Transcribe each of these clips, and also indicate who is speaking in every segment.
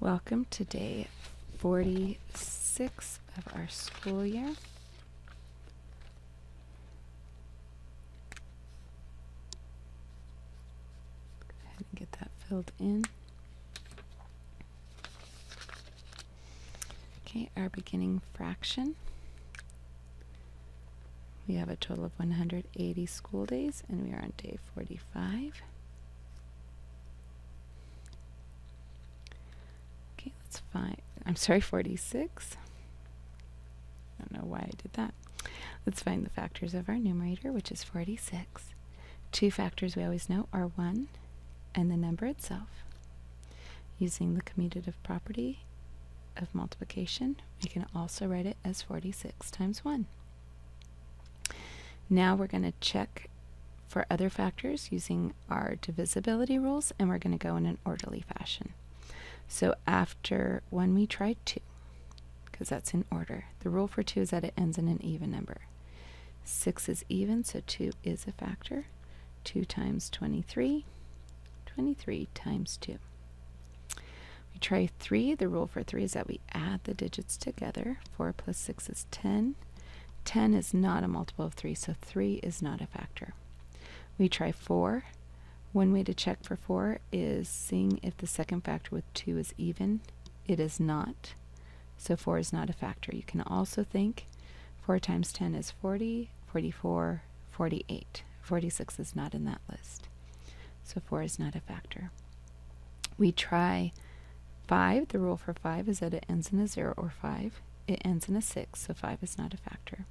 Speaker 1: Welcome to day 46 of our school year. Go ahead and get that filled in. Okay, our beginning fraction. We have a total of 180 school days, and we are on day 45. Okay, let's find, I'm sorry, 46. I don't know why I did that. Let's find the factors of our numerator, which is 46. Two factors we always know are 1 and the number itself. Using the commutative property of multiplication, we can also write it as 46 times 1. Now we're going to check for other factors using our divisibility rules, and we're going to go in an orderly fashion. So after 1, we try 2, because that's in order. The rule for 2 is that it ends in an even number. 6 is even, so 2 is a factor. 2 times 23, 23 times 2. We try 3. The rule for 3 is that we add the digits together. 4 plus 6 is 10. 10 is not a multiple of 3, so 3 is not a factor. We try 4. One way to check for 4 is seeing if the second factor with 2 is even. It is not, so 4 is not a factor. You can also think 4 times 10 is 40, 44, 48. 46 is not in that list, so 4 is not a factor. We try 5. The rule for 5 is that it ends in a 0 or 5. It ends in a 6, so 5 is not a factor.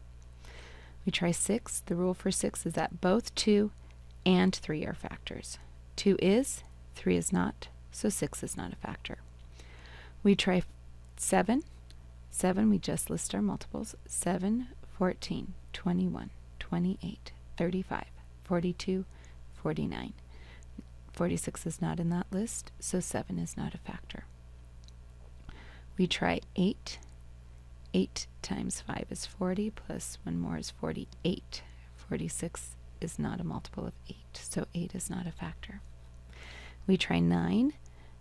Speaker 1: We try 6. The rule for 6 is that both 2 and 3 are factors. 2 is, 3 is not, so 6 is not a factor. We try 7. 7, we just list our multiples. 7, 14, 21, 28, 35, 42, 49. 46 is not in that list, so 7 is not a factor. We try 8. 8 times 5 is 40, plus 1 more is 48. 46 is not a multiple of 8, so 8 is not a factor. We try 9.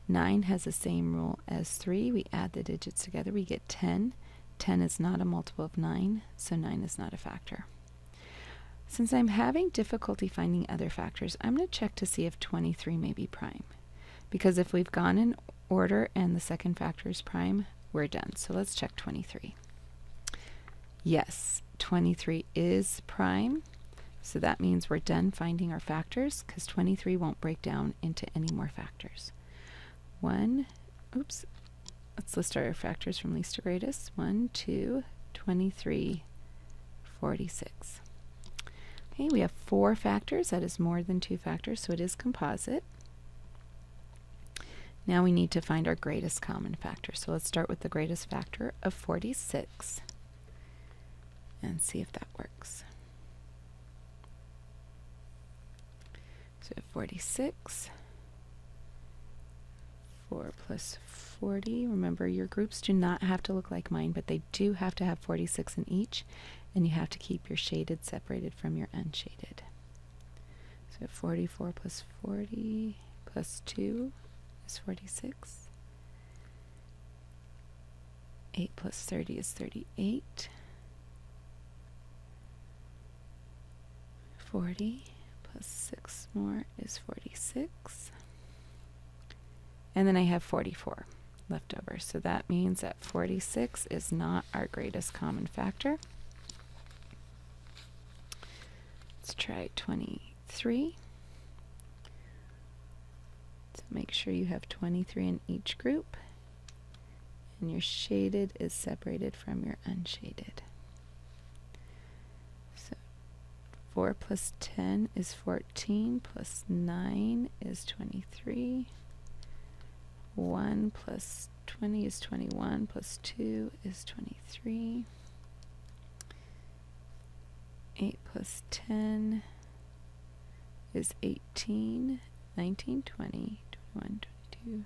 Speaker 1: 9 has the same rule as 3. We add the digits together, we get 10. 10 is not a multiple of 9, so 9 is not a factor. Since I'm having difficulty finding other factors, I'm going to check to see if 23 may be prime. Because if we've gone in order and the second factor is prime, we're done. So let's check 23. Yes, 23 is prime. So that means we're done finding our factors, because 23 won't break down into any more factors. Let's list our factors from least to greatest. 1, 2, 23, 46. Okay, we have 4 factors. That is more than 2 factors, so it is composite. Now we need to find our greatest common factor. So let's start with the greatest factor of 46 and see if that works. So 46, 4 plus 40. Remember, your groups do not have to look like mine, but they do have to have 46 in each, and you have to keep your shaded separated from your unshaded. So 44 plus 40 plus 2 is 46. 8 plus 30 is 38. 40 plus 6 more is 46. And then I have 44 left over. So that means that 46 is not our greatest common factor. Let's try 23. So make sure you have 23 in each group, and your shaded is separated from your unshaded. So 4 plus 10 is 14, plus 9 is 23. 1 plus 20 is 21, plus 2 is 23. 8 plus 10 is 18, 19, 20, 21, 22,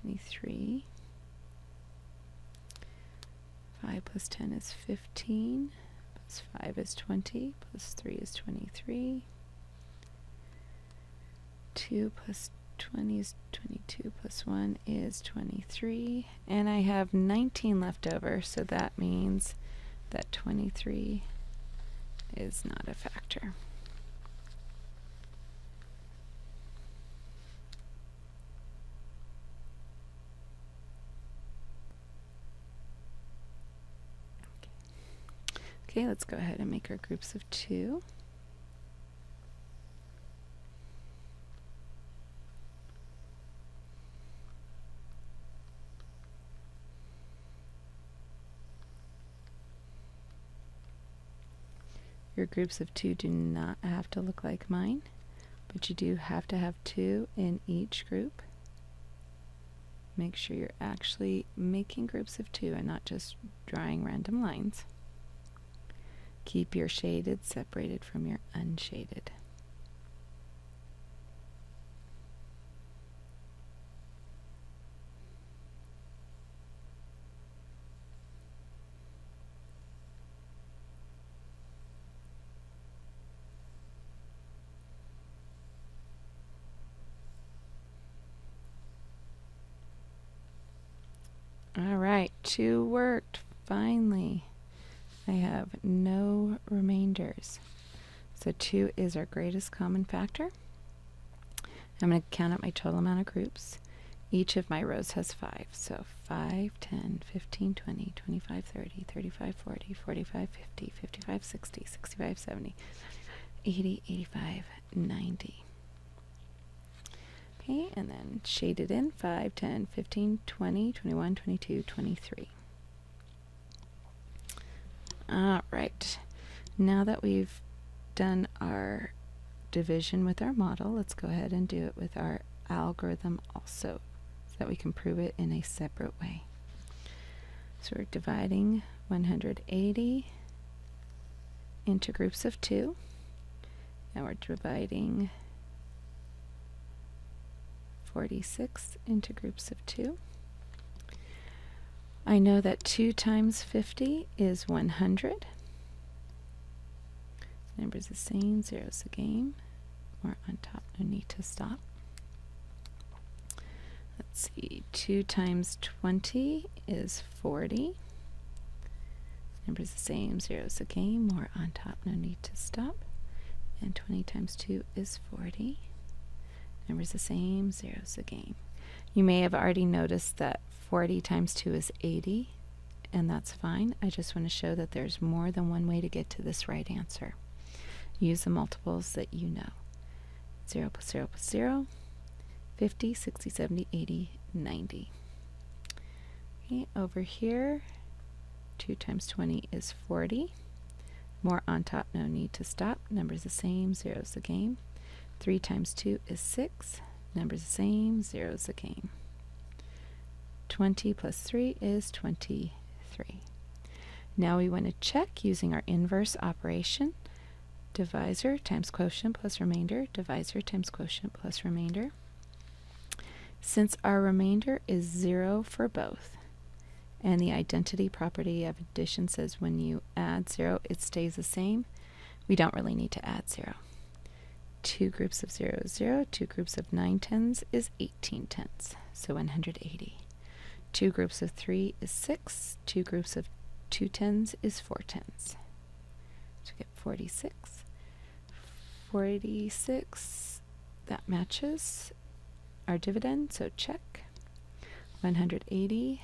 Speaker 1: 23. 5 plus 10 is 15, plus 5 is 20, plus 3 is 23. 2 plus 20 is 22 plus 1 is 23, and I have 19 left over, so that means that 23 is not a factor. Okay, let's go ahead and make our groups of 2. Your groups of 2 do not have to look like mine, but you do have to have 2 in each group. Make sure you're actually making groups of 2 and not just drawing random lines. Keep your shaded separated from your unshaded. All right, 2 worked. Finally, I have no remainders. So 2 is our greatest common factor. I'm going to count up my total amount of groups. Each of my rows has 5. So 5, 10, 15, 20, 25, 30, 35, 40, 45, 50, 55, 60, 65, 70, 80, 85, 90. Okay, and then shaded in 5, 10, 15, 20, 21, 22, 23. All right, now that we've done our division with our model, let's go ahead and do it with our algorithm also, so that we can prove it in a separate way. So we're dividing 180 into groups of 2, and we're dividing 46 into groups of 2. I know that 2 times 50 is 100. Numbers the same, zeros the game. More on top, no need to stop. Let's see, 2 times 20 is 40. Numbers the same, zeros the game. More on top, no need to stop. And 20 times 2 is 40. Numbers the same, zeros the game. You may have already noticed that 40 times 2 is 80, and that's fine. I just want to show that there's more than one way to get to this right answer. Use the multiples that you know. 0 plus 0 plus 0, 50, 60, 70, 80, 90. Okay, over here, 2 times 20 is 40. More on top, no need to stop. Numbers the same, zeros the game. 3 times 2 is 6. Numbers the same, zeros the game. 20 plus 3 is 23. Now we want to check using our inverse operation. Divisor times quotient plus remainder. Divisor times quotient plus remainder. Since our remainder is 0 for both, and the identity property of addition says when you add 0, it stays the same, we don't really need to add 0. 2 groups of 0 is 0. 2 groups of 9 tenths is 18 tenths, so 180. 2 groups of 3 is 6. 2 groups of 2 tenths is 4 tenths. So we get 46. 46, that matches our dividend, so check. 180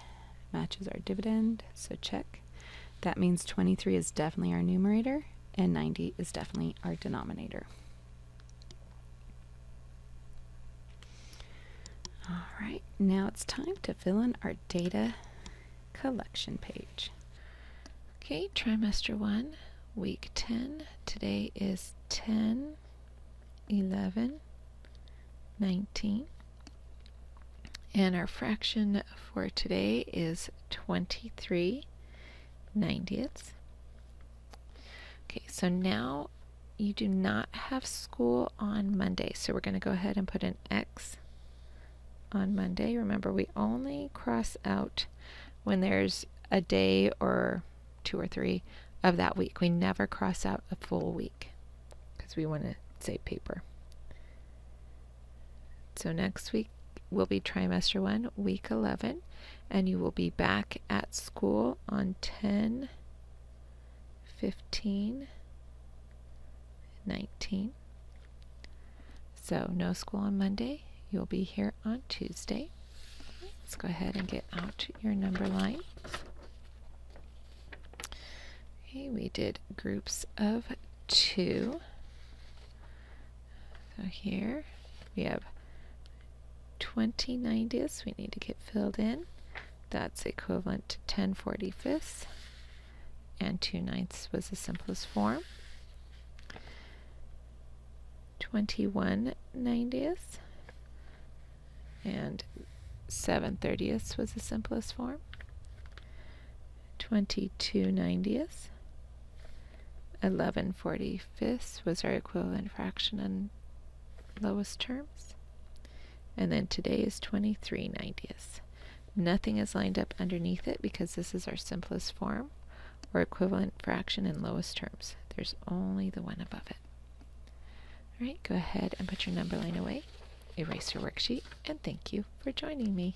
Speaker 1: matches our dividend, so check. That means 23 is definitely our numerator, and 90 is definitely our denominator. All right, now it's time to fill in our data collection page. Okay, trimester 1, week 10. Today is 10, 11, 19. And our fraction for today is 23 90ths. Okay, so now you do not have school on Monday, so we're going to go ahead and put an X on Monday. Remember, we only cross out when there's a day or 2 or 3 of that week. We never cross out a full week because we want to save paper. So next week
Speaker 2: will be trimester 1, week 11, and you will be back at school on 10/15/19. So no school on Monday. You'll be here on Tuesday. Let's go ahead and get out your number line. Okay, we did groups of 2. So here we have 20 90ths we need to get filled in. That's equivalent to 10/45, and 2/9 was the simplest form. 21 90ths and 7/30 was the simplest form. 22 90ths. 11/45 was our equivalent fraction in lowest terms. And then today is 23 90ths. Nothing is lined up underneath it because this is our simplest form or equivalent fraction in lowest terms. There's only the one above it. All right, go ahead and put your number line away, erase your worksheet, and thank you for joining me.